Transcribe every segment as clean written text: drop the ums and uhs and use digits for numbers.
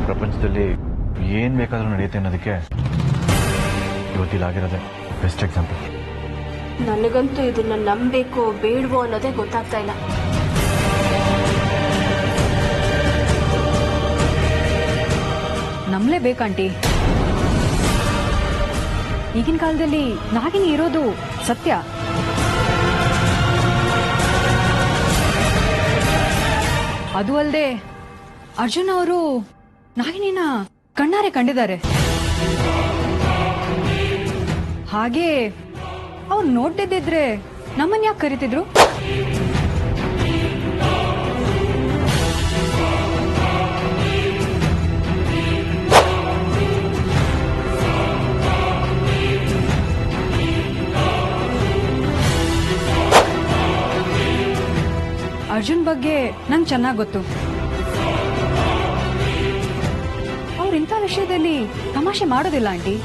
ಪ್ರಪಂಚದಲ್ಲಿ ಏನು ಬೇಕಾದರೂ ನಡೆಯುತ್ತೆ ಅನ್ನೋದಕ್ಕೆ ಇವತ್ತಿಲಾಗಿರೋದೆ ಬೆಸ್ಟ್ ಎಕ್ಸಾಂಪಲ್. ನನಗಂತೂ ಇದನ್ನ ನಂಬಬೇಕೋ ಬೇಡವೋ ಅನ್ನೋದೇ ಗೊತ್ತಾಗ್ತಾ ಇಲ್ಲ. ನಂಬಲೇಬೇಕಂಟಿ. ಈಗಿನ ಕಾಲದಲ್ಲಿ ನಾಗಿನಿ ಇರೋದು ಸತ್ಯ. ಅದು ಅಲ್ಲದೆ ಅರ್ಜುನ್ ಅವರು ನಾಗಿನಿನ ಕಣ್ಣಾರೆ ಕಂಡಿದ್ದಾರೆ. ಹಾಗೆ ಅವ್ರು ನೋಡ್ತಿದ್ದಿದ್ರೆ ನಮ್ಮನ್ನ ಯಾಕೆ ಕರಿತಿದ್ರು? ಅರ್ಜುನ್ ಬಗ್ಗೆ ನಂಗೆ ಚೆನ್ನಾಗಿ ಗೊತ್ತು. ಅವ್ರು ಇಂಥ ವಿಷಯದಲ್ಲಿ ತಮಾಷೆ ಮಾಡೋದಿಲ್ಲ ಆಂಟಿ.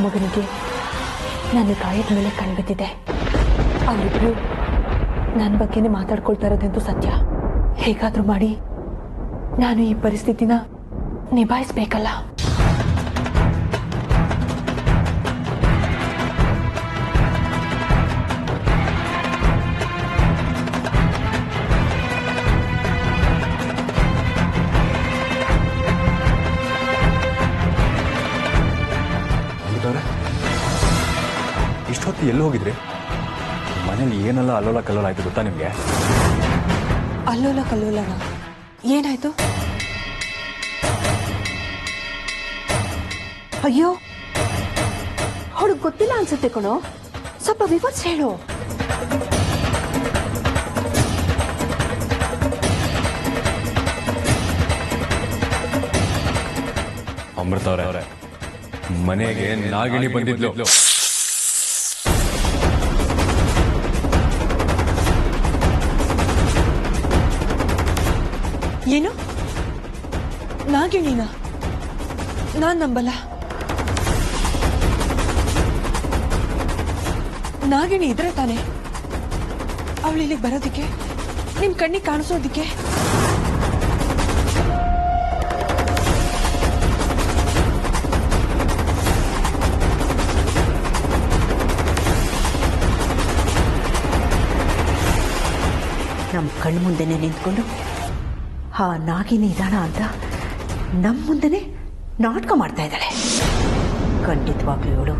ಮಗನಿಗೆ ನನ್ನ ಗಾಯದ ಮೇಲೆ ಕಣ್ಬಿದ್ದಿದೆ. ಅವರಿಬ್ರು ನನ್ನ ಬಗ್ಗೆನೇ ಮಾತಾಡ್ಕೊಳ್ತಾ ಇರೋದಂತೂ ಸತ್ಯ. ಹೇಗಾದ್ರೂ ಮಾಡಿ ನಾನು ಈ ಪರಿಸ್ಥಿತಿನ ನಿಭಾಯಿಸ್ಬೇಕಲ್ಲ. ಇಷ್ಟೊತ್ತು ಎಲ್ಲಿ ಹೋಗಿದ್ರಿ? ಮನೇಲಿ ಏನೆಲ್ಲ ಅಲ್ಲೋಲ ಕಲ್ಲೋಲ ಆಯ್ತು ಗೊತ್ತಾ ನಿಮ್ಗೆ? ಅಲ್ಲೋಲ ಕಲ್ಲೋಲನ ಏನಾಯ್ತು? ಅಯ್ಯೋ, ಅವಳಿಗೆ ಗೊತ್ತಿಲ್ಲ ಅನ್ಸುತ್ತೆ ಕಣೋ. ಸ್ವಲ್ಪ ವಿವರಿಸಿ ಹೇಳು. ಅಮೃತ ಅವರೇ, ಮನೆಗೆ ನಾಗಿಣಿ ಬಂದಿದ್ಲು. ಏನು? ನಾಗಿಣಿನ? ನಾನ್ ನಂಬಲ್ಲ. ನಾಗಿಣಿ ಇದ್ರೆ ತಾನೆ ಅವಳು ಇಲ್ಲಿಗೆ ಬರೋದಿಕ್ಕೆ, ನಿಮ್ ಕಣ್ಣಿಗೆ ಕಾಣಿಸೋದಿಕ್ಕೆ. ನಮ್ಮ ಕಣ್ಣು ಮುಂದೆನೆ ನಿಂತ್ಕೊಂಡು ಆ ನಾಗಿನಿ ಇದಾಣ ಅಂತ ನಮ್ಮ ಮುಂದೆನೆ ನಾಟಕ ಮಾಡ್ತಾ ಇದ್ದಾಳೆ. ಖಂಡಿತವಾಗ್ಲೂ ಇವಳು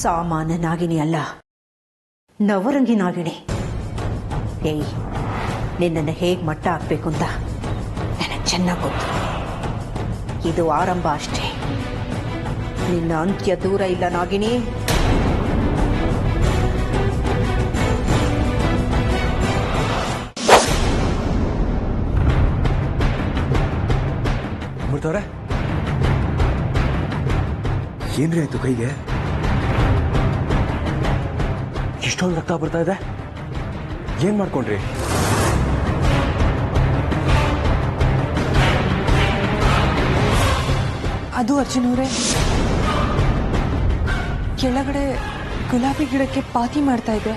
ಸಾಮಾನ್ಯ ನಾಗಿನಿ ಅಲ್ಲ, ನವರಂಗಿ ನಾಗಿನಿ. ಏಯ್, ನಿನ್ನನ್ನು ಹೇಗೆ ಮಟ್ಟ ಹಾಕ್ಬೇಕು ಅಂತ ನನಗೆ ಚೆನ್ನಾಗಿ ಗೊತ್ತು. ಇದು ಆರಂಭ ಅಷ್ಟೇ, ನಿನ್ನ ಅಂತ್ಯ ದೂರ ಇಲ್ಲ ನಾಗಿನಿ. ಅಮೃತವ್ರೆ, ಏನ್ರಿ ಆಯ್ತು ಕೈಗೆ? ಇಷ್ಟೊಂದು ರಕ್ತ ಬರ್ತಾ ಇದೆ, ಏನ್ ಮಾಡ್ಕೊಂಡ್ರಿ? ಅದು ಅರ್ಜುನ್ ಅವರೇ, ಕೆಳಗಡೆ ಗುಲಾಬಿ ಗಿಡಕ್ಕೆ ಪಾತಿ ಮಾಡ್ತಾ ಇದೆ.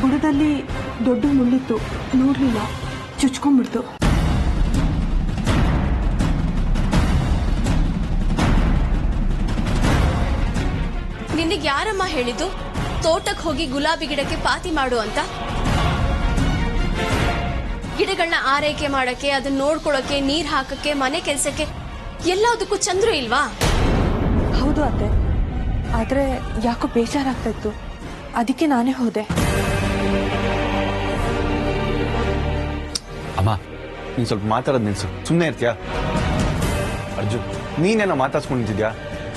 ಬುಡದಲ್ಲಿ ದೊಡ್ಡ ಮುಳ್ಳಿತ್ತು, ನೋಡ್ಲಿಲ್ಲ, ಚುಚ್ಕೊಂಡ್ಬಿಡ್ತು. ನಿನಗೆ ಯಾರಮ್ಮ ಹೇಳಿದ್ದು ತೋಟಕ್ಕೆ ಹೋಗಿ ಗುಲಾಬಿ ಗಿಡಕ್ಕೆ ಪಾತಿ ಮಾಡು ಅಂತ? ಗಿಡಗಳನ್ನ ಆರೈಕೆ ಮಾಡಕ್ಕೆ, ಅದನ್ನ ನೋಡ್ಕೊಳ್ಳೋಕೆ, ನೀರ್ ಹಾಕಕ್ಕೆ, ಮನೆ ಕೆಲ್ಸಕ್ಕೆ ಎಲ್ಲದಕ್ಕೂ ಚಂದ್ರು ಇಲ್ವಾ? ಹೌದು ಅತ್ತೆ, ಆದ್ರೆ ಯಾಕೋ ಬೇಜಾರಾಗ್ತಾ ಇತ್ತು, ಅದಕ್ಕೆ ನಾನೇ ಹೋದೆ. ಅಮ್ಮ ನೀನು ಸ್ವಲ್ಪ ಮಾತಾಡೋದು ನಿಲ್ಸು, ಸುಮ್ಮನೆ ಇರ್ತೀಯಾ? ಅರ್ಜುನ್ ನೀನೇನೋ ಮಾತಾಡ್ಸ್ಕೊಂಡು ನಿಂತಿದ್ಯಾ?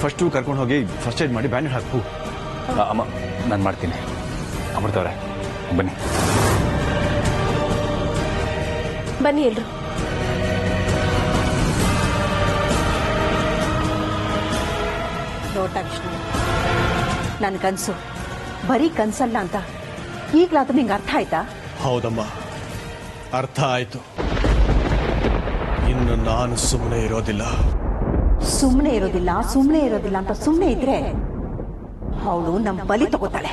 ಫಸ್ಟು ಕರ್ಕೊಂಡು ಹೋಗಿ ಫಸ್ಟ್ ಏಡ್ ಮಾಡಿ ಬ್ಯಾಂಡೇಡ್ ಹಾಕು. ಅಮ್ಮ ನಾನು ಮಾಡ್ತೀನಿ. ಅಮೃತವ್ರೆ ಬನ್ನಿ. ಬನ್ನಿ ಎಲ್ರು. ನೋಟ ವಿಷ್ಣು, ನನ್ನ ಕನಸು ಬರೀ ಕನಸಲ್ಲ ಅಂತ ಈಗಲಾದ್ರೂ ನಿಂಗೆ ಅರ್ಥ ಆಯ್ತಾ? ಹೌದಮ್ಮ, ಅರ್ಥ ಆಯ್ತು. ಇನ್ನು ನಾನು ಸುಮ್ಮನೆ ಇರೋದಿಲ್ಲ. ಸುಮ್ಮನೆ ಇರೋದಿಲ್ಲ ಅಂತ ಸುಮ್ಮನೆ ಇದ್ರೆ ಅವಳು ನಮ್ಮ ಬಲಿ ತಗೋತಾಳೆ.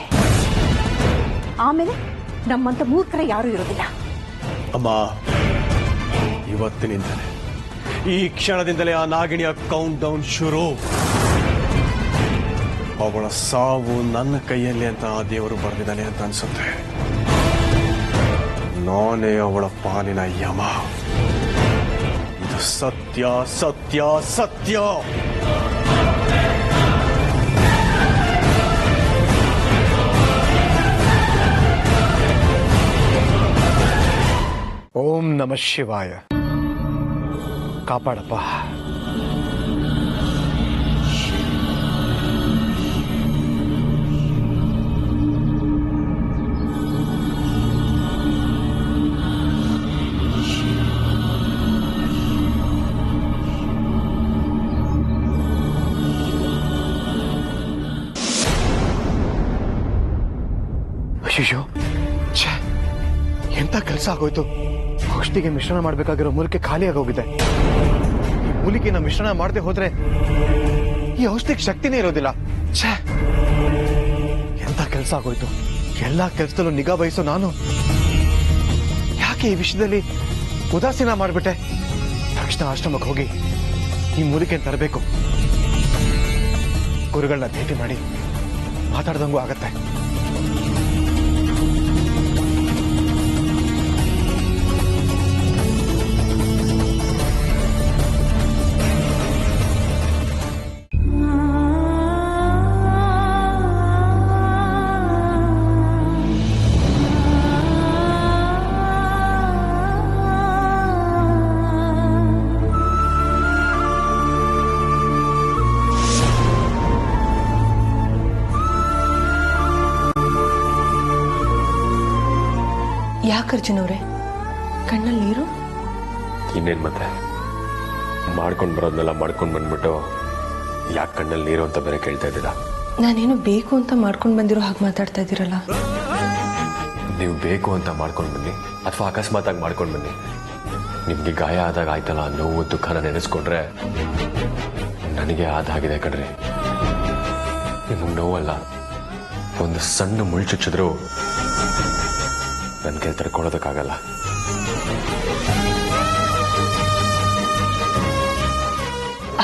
ಆಮೇಲೆ ನಮ್ಮಂತ ಮೂರ್ಖರ ಯಾರೂ ಇರೋದಿಲ್ಲ. ಅಮ್ಮ, ಇವತ್ತಿನಿಂದಲೇ, ಈ ಕ್ಷಣದಿಂದಲೇ ಆ ನಾಗಿಣಿಯ ಕೌಂಟ್ ಡೌನ್ ಶುರು. ಅವಳ ಸಾವು ನನ್ನ ಕೈಯಲ್ಲಿ ಅಂತ ಆ ದೇವರು ಬರೆದಿದ್ದಾನೆ ಅಂತ ಅನ್ಸುತ್ತೆ. ನಾನೇ ಅವಳ ಪಾಲಿನ ಯಮ. ಇದು ಸತ್ಯ ಸತ್ಯ ಸತ್ಯ. ಓಂ ನಮಃ ಶಿವಾಯ. ಕಾಪಾಡಪ್ಪ. ಅಯ್ಯೋ, ಛೇ, ಎಂತ ಕೆಲಸ ಆಗೋಯ್ತು. ಔಷಧಿಗೆ ಮಿಶ್ರಣ ಮಾಡಬೇಕಾಗಿರೋ ಮೂಲಿಕೆ ಖಾಲಿ ಆಗೋಗಿದೆ. ಈ ಮೂಲಿಕೆನ ಮಿಶ್ರಣ ಮಾಡದೆ ಹೋದ್ರೆ ಈ ಔಷಧಿಗೆ ಶಕ್ತಿನೇ ಇರೋದಿಲ್ಲ. ಛೇ, ಎಂತ ಕೆಲಸ ಆಗೋಯ್ತು. ಎಲ್ಲಾ ಕೆಲಸದಲ್ಲೂ ನಿಗಾ ವಹಿಸೋ ನಾನು ಯಾಕೆ ಈ ವಿಷಯದಲ್ಲಿ ಉದಾಸೀನ ಮಾಡ್ಬಿಟ್ಟೆ? ತಕ್ಷಣ ಆಶ್ರಮಕ್ಕೆ ಹೋಗಿ ಈ ಮೂಲಿಕೆ ತರಬೇಕು. ಗುರುಗಳನ್ನ ಭೇಟಿ ಮಾಡಿ ಮಾತಾಡ್ದಂಗೂ ಆಗತ್ತೆ. ಯಾಕೆ ಅರ್ಜುನ್ ಅವರೇ, ಕಣ್ಣಲ್ಲಿ ನೀರು? ಇನ್ನೇನು ಮತ್ತೆ, ಮಾಡ್ಕೊಂಡು ಬರೋದನ್ನೆಲ್ಲ ಮಾಡ್ಕೊಂಡು ಬಂದ್ಬಿಟ್ಟು ಯಾಕೆ ಕಣ್ಣಲ್ಲಿ ನೀರು ಅಂತ ಬೇರೆ ಕೇಳ್ತಾ ಇದ್ದೀರಾ? ನಾನೇನು ಬೇಕು ಅಂತ ಮಾಡ್ಕೊಂಡು ಬಂದಿರೋ ಹಾಗೆ ಮಾತಾಡ್ತಾ ಇದ್ದೀರಲ್ಲ. ನೀವು ಬೇಕು ಅಂತ ಮಾಡ್ಕೊಂಡು ಬನ್ನಿ ಅಥವಾ ಅಕಸ್ಮಾತ್ ಆಗಿ ಮಾಡ್ಕೊಂಡು ಬನ್ನಿ, ನಿಮಗೆ ಗಾಯ ಆದಾಗ ಆಯ್ತಲ್ಲ ನೋವು ದುಃಖನ ನೆನೆಸ್ಕೊಂಡ್ರೆ ನನಗೆ ಆದಾಗಿದೆ ಕಣ್ರಿ. ನಿಮಗೆ ನೋವಲ್ಲ, ಒಂದು ಸಣ್ಣ ಮುಳ್ಳು ಚುಚ್ಚಿದ್ರು ನನ್ನ ಕೈ ತಡ್ಕೊಳ್ಳೋದಕ್ಕಾಗಲ್ಲ.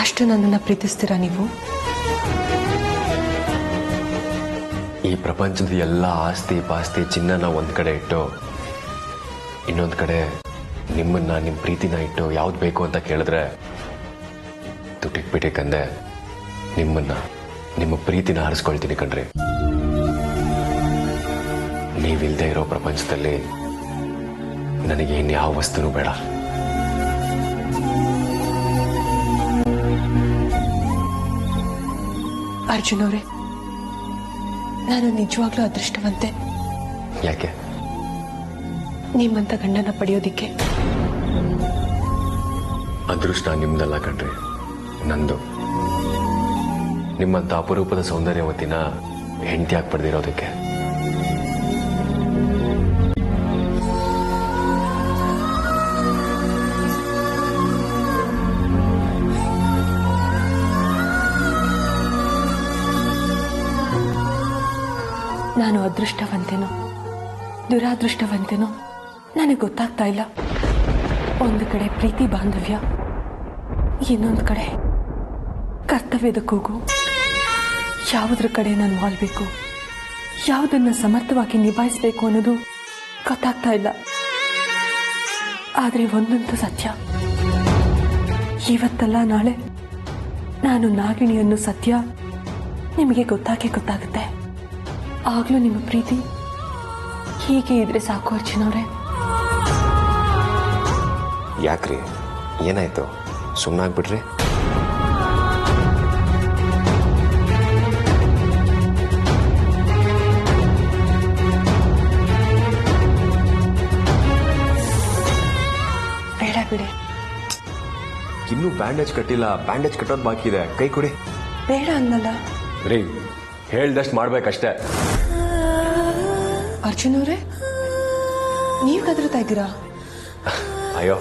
ಅಷ್ಟು ನನ್ನನ್ನು ಪ್ರೀತಿಸ್ತೀರಾ ನೀವು? ಈ ಪ್ರಪಂಚದ ಎಲ್ಲ ಆಸ್ತಿ ಪಾಸ್ತಿ ಚಿನ್ನನ ಒಂದ್ ಕಡೆ ಇಟ್ಟು ಇನ್ನೊಂದ್ ಕಡೆ ನಿಮ್ಮನ್ನ ನಿಮ್ಮ ಪ್ರೀತಿನ ಇಟ್ಟು ಯಾವ್ದು ಬೇಕು ಅಂತ ಕೇಳಿದ್ರೆ ತುಟಿಕ್ಬಿಟ್ಟಿಕಂದೆ ನಿಮ್ಮನ್ನ ನಿಮ್ಮ ಪ್ರೀತಿನ ಹರಿಸ್ಕೊಳ್ತೀನಿ ಕಣ್ರಿ. ನೀವಿಲ್ದೇ ಇರೋ ಪ್ರಪಂಚದಲ್ಲಿ ನನಗೆ ಇನ್ಯಾವ ವಸ್ತುನೂ ಬೇಡ. ಅರ್ಜುನ್ ಅವರೇ, ನಾನು ನಿಜವಾಗ್ಲೂ ಅದೃಷ್ಟವಂತೆ. ಯಾಕೆ? ನಿಮ್ಮಂತ ಗಂಡನ ಪಡೆಯೋದಿಕ್ಕೆ. ಅದೃಷ್ಟ ನಿಮ್ದಲ್ಲ ಕಣ್ರಿ, ನಂದು. ನಿಮ್ಮಂತ ಅಪರೂಪದ ಸೌಂದರ್ಯವತಿನ ಹೆಂಡತಿಯಾಗಿ ಪಡೆದಿರೋದಕ್ಕೆ. ನಾನು ಅದೃಷ್ಟವಂತೇನೋ ದುರಾದೃಷ್ಟವಂತೇನೋ ನನಗೆ ಗೊತ್ತಾಗ್ತಾ ಇಲ್ಲ. ಒಂದು ಕಡೆ ಪ್ರೀತಿ ಬಾಂಧವ್ಯ, ಇನ್ನೊಂದು ಕಡೆ ಕರ್ತವ್ಯದ ಕೂಗು. ಯಾವುದ್ರ ಕಡೆ ನಾನು ವಾಲ್ಬೇಕು, ಯಾವುದನ್ನ ಸಮರ್ಥವಾಗಿ ನಿಭಾಯಿಸಬೇಕು ಅನ್ನೋದು ಗೊತ್ತಾಗ್ತಾ ಇಲ್ಲ. ಆದರೆ ಒಂದಂತೂ ಸತ್ಯ, ಇವತ್ತಲ್ಲ ನಾಳೆ ನಾನು ನಾಗಿಣಿಯನ್ನು ಸತ್ಯ ನಿಮಗೆ ಗೊತ್ತಾಗುತ್ತೆ. ಆಗ್ಲೂ ನಿಮ್ಮ ಪ್ರೀತಿ ಹೀಗೆ ಇದ್ರೆ ಸಾಕು ಅರ್ಜುನ್ ಅವರೇ. ಯಾಕ್ರಿ, ಏನಾಯ್ತು? ಸುಮ್ಮನಾಗ್ಬಿಟ್ರಿ? ಬೇಡ ಬಿಡಿ. ಇನ್ನೂ ಬ್ಯಾಂಡೇಜ್ ಕಟ್ಟಿಲ್ಲ, ಬ್ಯಾಂಡೇಜ್ ಕಟ್ಟೋದು ಬಾಕಿ ಇದೆ. ಕೈ ಕೊಡಿ. ಬೇಡ ಅನ್ನಲ್ಲ ರೀ, ಹೇಳ್ದಷ್ಟು ಮಾಡ್ಬೇಕಷ್ಟೇ. ಅರ್ಜುನ್ ಅವರೇ, ನೀವು ಗದರ್ತಾ ಇದ್ದೀರಾ? ಅಯ್ಯೋ,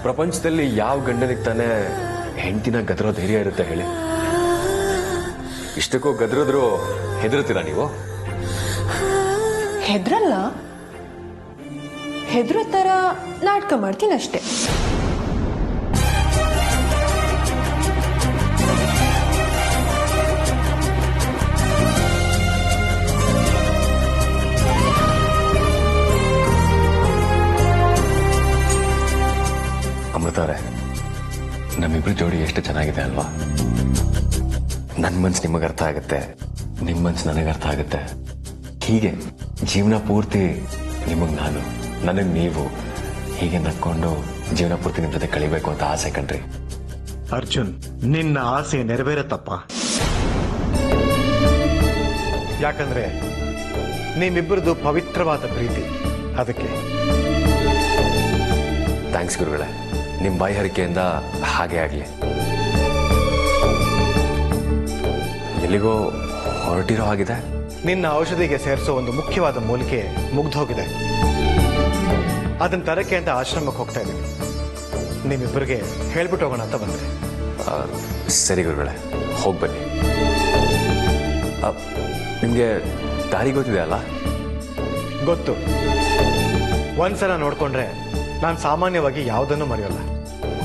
ಪ್ರಪಂಚದಲ್ಲಿ ಯಾವ ಗಂಡನಿಗೆ ತಾನೇ ಹೆಂಡತಿನ ಗದರೋ ಧೈರ್ಯ ಇರುತ್ತೆ ಹೇಳಿ? ಇಷ್ಟಕ್ಕೂ ಗದರಿದ್ರು ಹೆದರ್ತೀರಾ ನೀವು? ಹೆದ್ರಲ್ಲ, ಹೆದ್ರೋ ಥರ ನಾಟಕ ಮಾಡ್ತೀನಿ ಅಷ್ಟೇ. ಅಮೃತವ್ರೆ, ನಮ್ಮಿಬ್ರು ಜೋಡಿ ಎಷ್ಟು ಚೆನ್ನಾಗಿದೆ ಅಲ್ವಾ? ನನ್ನ ಮನ್ಸು ನಿಮಗೆ ಅರ್ಥ ಆಗುತ್ತೆ, ನಿಮ್ಮ ಮನ್ಸು ನನಗೆ ಅರ್ಥ ಆಗುತ್ತೆ. ಹೀಗೆ ಜೀವನ ಪೂರ್ತಿ ನಿಮಗೆ ನಾನು, ನನಗೆ ನೀವು, ಹೀಗೆ ನಕ್ಕೊಂಡು ಜೀವನ ಪೂರ್ತಿ ನಿಮ್ಮ ಜೊತೆ ಕಳಿಬೇಕು ಅಂತ ಆಸೆ ಕಣ್ರಿ. ಅರ್ಜುನ್, ನಿನ್ನ ಆಸೆ ನೆರವೇರತ್ತಪ್ಪ. ಯಾಕಂದ್ರೆ ನಿಮ್ಮಿಬ್ಬರದು ಪವಿತ್ರವಾದ ಪ್ರೀತಿ. ಅದಕ್ಕೆ ಥ್ಯಾಂಕ್ಸ್ ಗುರುಗಳೇ, ನಿಮ್ಮ ಬಾಯಿ ಹರಿಕೆಯಿಂದ ಹಾಗೆ ಆಗಲಿ. ಎಲ್ಲಿಗೋ ಹೊರಟಿರೋ ಆಗಿದೆ. ನಿನ್ನ ಔಷಧಿಗೆ ಸೇರಿಸೋ ಒಂದು ಮುಖ್ಯವಾದ ಮೂಲಿಕೆ ಮುಗ್ದೋಗಿದೆ. ಅದನ್ನ ತರಕ್ಕೆ ಅಂತ ಆಶ್ರಮಕ್ಕೆ ಹೋಗ್ತಾ ಇದ್ದೀನಿ. ನಿಮ್ಮಿಬ್ಬರಿಗೆ ಹೇಳ್ಬಿಟ್ಟು ಹೋಗೋಣ ಅಂತ ಬಂದೆ. ಸರಿ ಗುರುಗಳೇ, ಹೋಗಿ ಬನ್ನಿ. ನಿಮಗೆ ದಾರಿ ಗೊತ್ತಿದೆ ಅಲ್ಲ? ಗೊತ್ತು. ಒಂದ್ಸಲ ನೋಡ್ಕೊಂಡ್ರೆ ನಾನು ಸಾಮಾನ್ಯವಾಗಿ ಯಾವುದನ್ನು ಮರೆಯೋಲ್ಲ.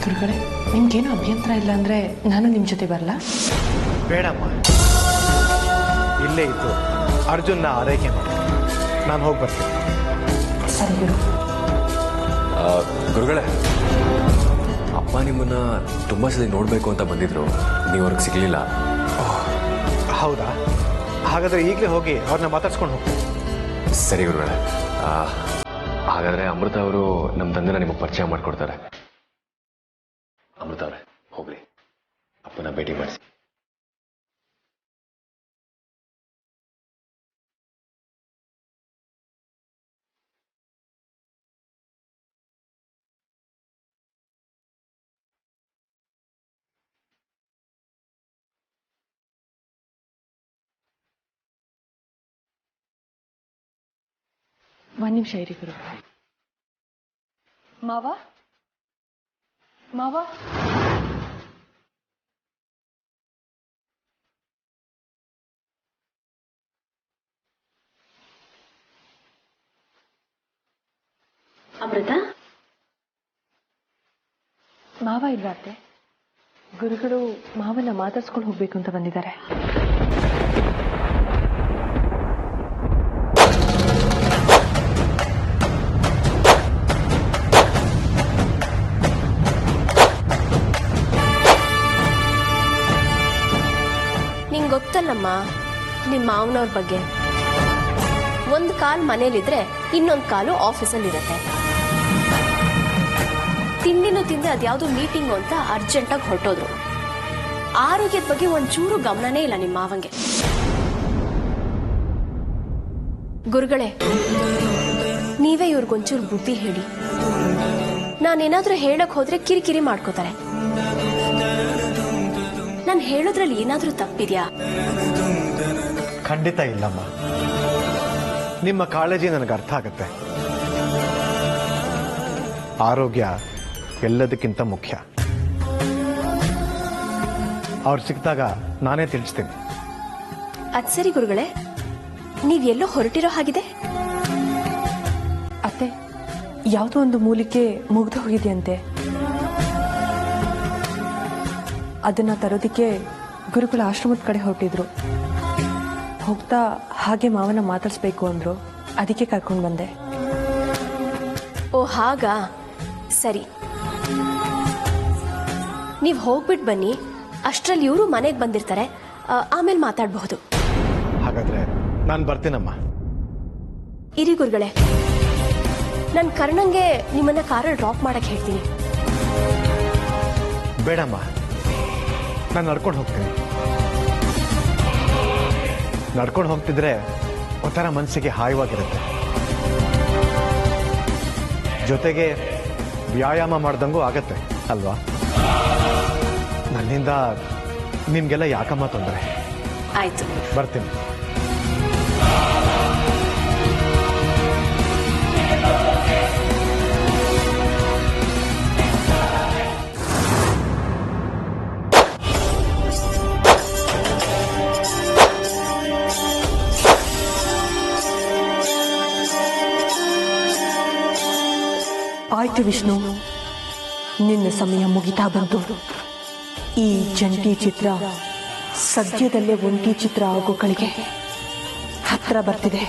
ಗುರುಗಳೇ, ನಿಮ್ಗೇನು ಅಭ್ಯಂತರ ಇಲ್ಲ ಅಂದ್ರೆ ನಾನು ನಿಮ್ಮ ಜೊತೆ ಬರಲ್ಲ? ಬೇಡಮ್ಮ, ಇಲ್ಲೇ ಇದ್ದು ಅರ್ಜುನ್ನ ಆರೈಕೆ ಮಾಡಿ ನಾನು ಹೋಗಿ ಬರ್ತೀನಿ. ಸರಿ ಗುರು. ಗುರುಗಳೇ, ಅಪ್ಪ ನಿಮ್ಮನ್ನ ತುಂಬಾ ಸಲ ನೋಡ್ಬೇಕು ಅಂತ ಬಂದಿದ್ರು, ನೀವು ಅವ್ರಿಗೆ ಸಿಗ್ಲಿಲ್ಲ. ಹೌದಾ? ಹಾಗಾದ್ರೆ ಈಗಲೇ ಹೋಗಿ ಅವ್ರನ್ನ ಮಾತಾಡ್ಸ್ಕೊಂಡು ಹೋಗ್ತೀನಿ. ಸರಿ ಗುರುಗಳೇ. ಹಾಗಾದ್ರೆ ಅಮೃತ ಅವರು ನಮ್ಮ ತಂದೆನ ನಿಮಗೆ ಪರಿಚಯ ಮಾಡಿಕೊಡ್ತಾರೆ. ಅಮೃತ ಅವರೇ, ಹೋಗ್ಲಿ, ಅಪ್ಪನ ಭೇಟಿ ಮಾಡಿಸಿ. ಒಂದು ನಿಮಿಷ ಇರಿ ಗುರು. ಮಾವ, ಮಾವ, ಅಮೃತ, ಮಾವ ಇಲ್ವಾ ಅತ್ತೆ? ಗುರುಗಳು ಮಾವನ್ನ ಮಾತಾಡ್ಸ್ಕೊಂಡು ಹೋಗ್ಬೇಕು ಅಂತ ಬಂದಿದ್ದಾರೆ. ನಿಂಗೆ ಗೊತ್ತಲ್ಲಮ್ಮ ನಿಮ್ಮ ಮಾವನವ್ರ ಬಗ್ಗೆ. ಒಂದು ಕಾಲು ಮನೇಲಿದ್ರೆ ಇನ್ನೊಂದು ಕಾಲು ಆಫೀಸಲ್ಲಿರುತ್ತೆ. ತಿಂಡಿನೂ ತಿಂದ್ರೆ ಅದ್ಯಾವುದೋ ಮೀಟಿಂಗು ಅಂತ ಅರ್ಜೆಂಟಾಗಿ ಹೊರಟೋದ್ರು. ಆರೋಗ್ಯದ ಬಗ್ಗೆ ಒಂಚೂರು ಗಮನನೇ ಇಲ್ಲ ನಿಮ್ಮ ಮಾವಂಗೆ. ಗುರುಗಳೇ, ನೀವೇ ಇವ್ರಿಗೊಂಚೂರು ಬುದ್ಧಿ ಹೇಳಿ. ನಾನೇನಾದ್ರೂ ಹೇಳಕ್ ಹೋದ್ರೆ ಕಿರಿಕಿರಿ ಮಾಡ್ಕೋತಾರೆ. ನಾನು ಹೇಳೋದ್ರಲ್ಲಿ ಏನಾದ್ರೂ ತಪ್ಪಿದ್ಯಾ? ಖಂಡಿತ ಇಲ್ಲಮ್ಮ. ನಿಮ್ಮ ಕಾಳಜಿ ನನಗೆ ಅರ್ಥ ಆಗುತ್ತೆ. ಆರೋಗ್ಯ ಎಲ್ಲದಕ್ಕಿಂತ ಮುಖ್ಯ. ಅವ್ರು ಸಿಕ್ಕಿದಾಗ ನಾನೇ ತಿಳಿಸ್ತೀನಿ. ಅದ್ ಸರಿ ಗುರುಗಳೇ, ನೀವೆಲ್ಲೋ ಹೊರಟಿರೋ ಹಾಗಿದೆ. ಅತ್ತೆ, ಯಾವುದೋ ಒಂದು ಮೂಲಿಕೆ ಮುಗ್ದು ಹೋಗಿದೆಯಂತೆ. ಅದನ್ನ ತರೋದಿಕ್ಕೆ ಗುರುಗಳ ಆಶ್ರಮದ ಕಡೆ ಹೊರಟಿದ್ರು. ಹೋಗ್ತಾ ಹಾಗೆ ಮಾವನ ಮಾತಾಡ್ಸ್ಬೇಕು ಅಂದ್ರು, ಅದಕ್ಕೆ ಕರ್ಕೊಂಡು ಬಂದೆ. ಓ ಹಾಗಾ? ಸರಿ, ನೀವು ಹೋಗ್ಬಿಟ್ಟು ಬನ್ನಿ. ಅಷ್ಟರಲ್ಲಿ ಇವರು ಮನೆಗೆ ಬಂದಿರ್ತಾರೆ, ಆಮೇಲೆ ಮಾತಾಡಬಹುದು. ಹಾಗಾದ್ರೆ ನಾನು ಬರ್ತೀನಮ್ಮ. ಇರಿ ಗುರುಗಳೇ, ನಾನು ಕರ್ಣಂಗೆ ನಿಮ್ಮನ್ನ ಕಾರಲ್ಲಿ ಡ್ರಾಪ್ ಮಾಡಕ್ ಹೇಳ್ತೀನಿ. ಬೇಡಮ್ಮ, ನಾನು ನಡ್ಕೊಂಡು ಹೋಗ್ತೀನಿ. ನಡ್ಕೊಂಡು ಹೋಗ್ತಿದ್ರೆ ಒಂಥರ ಮನಸ್ಸಿಗೆ ಹಾಯವಾಗಿರುತ್ತೆ, ಜೊತೆಗೆ ವ್ಯಾಯಾಮ ಮಾಡ್ದಂಗೂ ಆಗತ್ತೆ ಅಲ್ವಾ? ನನ್ನಿಂದ ನಿಮ್ಗೆಲ್ಲ ಯಾಕಮ್ಮ ತೊಂದರೆ? ಆಯ್ತು, ಬರ್ತೀನಿ. ಆಯ್ತು ವಿಷ್ಣು, ನಿನ್ನ ಸಮಯ ಮುಗಿತಾ ಬಂತು. ಈ ಜಂಟಿ ಚಿತ್ರ ಸದ್ಯದಲ್ಲೇ ಒಂಟಿ ಚಿತ್ರ ಆಗೋ ಕಳಿಗೆ ಹತ್ರ ಬರ್ತಿದೆ.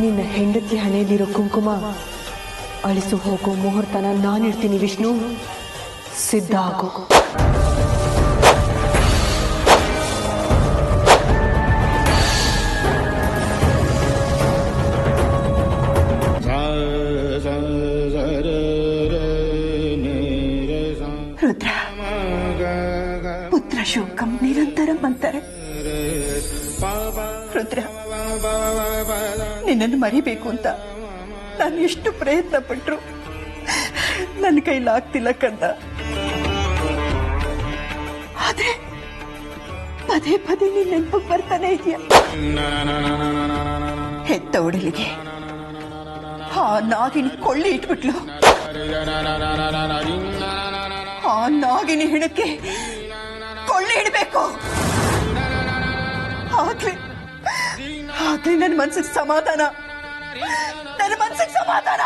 ನಿನ್ನ ಹೆಂಡತಿ ಹಣೆಯಲ್ಲಿರೋ ಕುಂಕುಮ ಅಳಿಸು ಹೋಗೋ ಮುಹೂರ್ತನ ನಾನಿಡ್ತೀನಿ ವಿಷ್ಣು, ಸಿದ್ಧ ಆಗೋ. ರುದ್ರ, ಪುತ್ರ ಶೋಕಂ ನಿರಂತರಂ ಅಂತಾರೆ. ರುದ್ರ, ನಿನ್ನನ್ನು ಮರಿಬೇಕು ಅಂತ ನಾನು ಎಷ್ಟು ಪ್ರಯತ್ನ ಪಟ್ರು ನನ್ನ ಕೈಲಾಗ್ತಿಲ್ಲ ಕಂದ. ಆದ್ರೆ ಪದೇ ಪದೇ ನಿನ್ನ ನೆನಪು ಬರ್ತಾನೆ ಇದೆಯಾ? ಹೆತ್ತ ಒಡಲಿಗೆ ಆ ನಾಗಿನಿ ಕೊಳ್ಳಿ ಇಟ್ಬಿಟ್ಲು. ಆ ನಾಗಿನಿ ಹೆಣಕ್ಕೆ ಕೊಳ್ಳಿ ಇಡಬೇಕು. ಆಗ್ಲಿ ನನ್ನ ಮನ್ಸಿಗೆ ಸಮಾಧಾನ, ನನ್ನ ಮನ್ಸಿಗೆ ಸಮಾಧಾನ.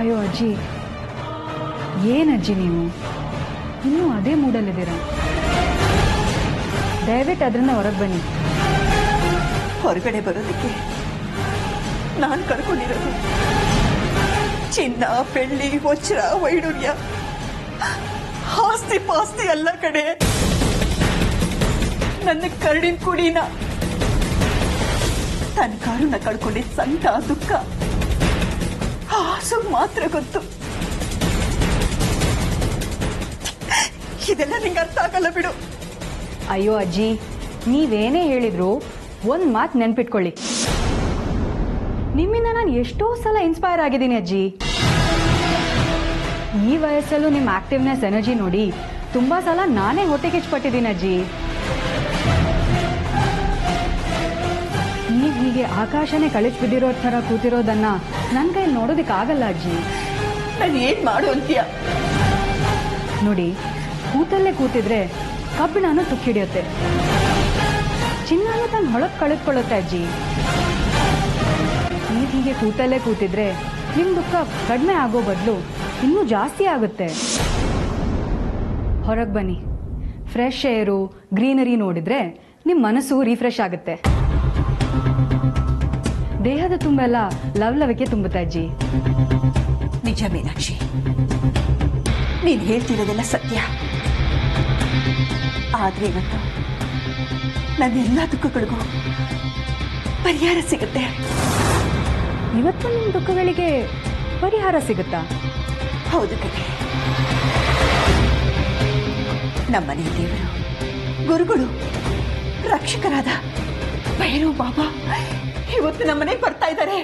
ಅಯ್ಯೋ ಅಜ್ಜಿ, ಏನಜ್ಜಿ ನೀವು ಇನ್ನೂ ಅದೇ ಮೂಡಲ್ಲಿದ್ದೀರಾ? ದಯವಿಟ್ಟು ಅದರಿಂದ ಹೊರಗೆ ಬನ್ನಿ. ಹೊರಗಡೆ ಬರೋದಕ್ಕೆ ನಾನು ಕಳ್ಕೊಂಡಿರೋದು ಚಿನ್ನ, ಬೆಳ್ಳಿ, ವಜ್ರ, ವೈಡೂರ್ಯ, ಆಸ್ತಿ ಪಾಸ್ತಿ ಎಲ್ಲ ಕಡೆ. ನನ್ನ ಕರಡಿನ ಕುಡಿನ, ತನ್ನ ಕಾರನ್ನ ಕಳ್ಕೊಂಡಿದ್ದ ಸಂತ ದುಃಖ ಆಸು ಮಾತ್ರ ಗೊತ್ತು. ಇದೆಲ್ಲ ನಿಂಗೆ ಅರ್ಥ ಆಗಲ್ಲ ಬಿಡು. ಅಯ್ಯೋ ಅಜ್ಜಿ, ನೀವೇನೇ ಹೇಳಿದ್ರು ಒಂದು ಮಾತು ನೆನ್ಪಿಟ್ಕೊಳ್ಳಿ, ನಿಮ್ಮಿಂದ ನಾನು ಎಷ್ಟೋ ಸಲ ಇನ್ಸ್ಪೈರ್ ಆಗಿದ್ದೀನಿ ಅಜ್ಜಿ. ಈ ವಯಸ್ಸಲ್ಲೂ ನಿಮ್ಮ ಆಕ್ಟಿವ್ನೆಸ್, ಎನರ್ಜಿ ನೋಡಿ ತುಂಬಾ ಸಲ ನಾನೇ ಹೊಟ್ಟೆ ಕಿಚ್ಚುಪಟ್ಟಿದ್ದೀನಿ ಅಜ್ಜಿ. ನೀವು ಹೀಗೆ ಆಕಾಶನೇ ಕಳಿಸ್ ಬಿದ್ದಿರೋ ಥರ ಕೂತಿರೋದನ್ನ ನನ್ನ ಕೈಲಿ ನೋಡೋದಕ್ಕಾಗಲ್ಲ ಅಜ್ಜಿ. ನಾನು ಏನ್ ಮಾಡು ಅಂತೀಯ? ನೋಡಿ, ಕೂತಲ್ಲೇ ಕೂತಿದ್ರೆ ಕಬ್ಬಿಣನೂ ತುಕ್ಕಿಡಿಯುತ್ತೆ, ಚಿನ್ನನೂ ತನ್ನ ಹೊಳಗೆ ಕಳೆದುಕೊಳ್ಳುತ್ತೆ ಅಜ್ಜಿ. ನೀವು ಹೀಗೆ ಕೂತಲ್ಲೇ ಕೂತಿದ್ರೆ ನಿಮ್ಮ ದುಃಖ ಕಡಿಮೆ ಆಗೋ ಬದಲು ಇನ್ನೂ ಜಾಸ್ತಿ ಆಗುತ್ತೆ. ಹೊರಗೆ ಬನ್ನಿ, ಫ್ರೆಶ್ ಏರು, ಗ್ರೀನರಿ ನೋಡಿದ್ರೆ ನಿಮ್ಮ ಮನಸ್ಸು ರಿಫ್ರೆಶ್ ಆಗುತ್ತೆ, ದೇಹದ ತುಂಬೆಲ್ಲ ಲವಲವಿಕೆ ತುಂಬುತ್ತೆ ಅಜ್ಜಿ. ನಿಜ ಮೀನಾಕ್ಷಿ, ನೀನು ಹೇಳ್ತಿರೋದೆಲ್ಲ ಸತ್ಯ. ಆದ್ರೆ ಇವತ್ತು ನನ್ನೆಲ್ಲ ದುಃಖಗಳಿಗೂ ಪರಿಹಾರ ಸಿಗುತ್ತೆ. ಇವತ್ತು ನಿಮ್ಮ ದುಃಖಗಳಿಗೆ ಪರಿಹಾರ ಸಿಗುತ್ತಾ? ಹೌದು ಕಣೆ. ನಮ್ಮನೆ ದೇವರು, ಗುರುಗಳು, ರಕ್ಷಕರಾದ ಭೈರವ್ ಬಾಬಾ ಇವತ್ತು ನಮ್ಮನೆಗೆ ಬರ್ತಾ ಇದ್ದಾರೆ.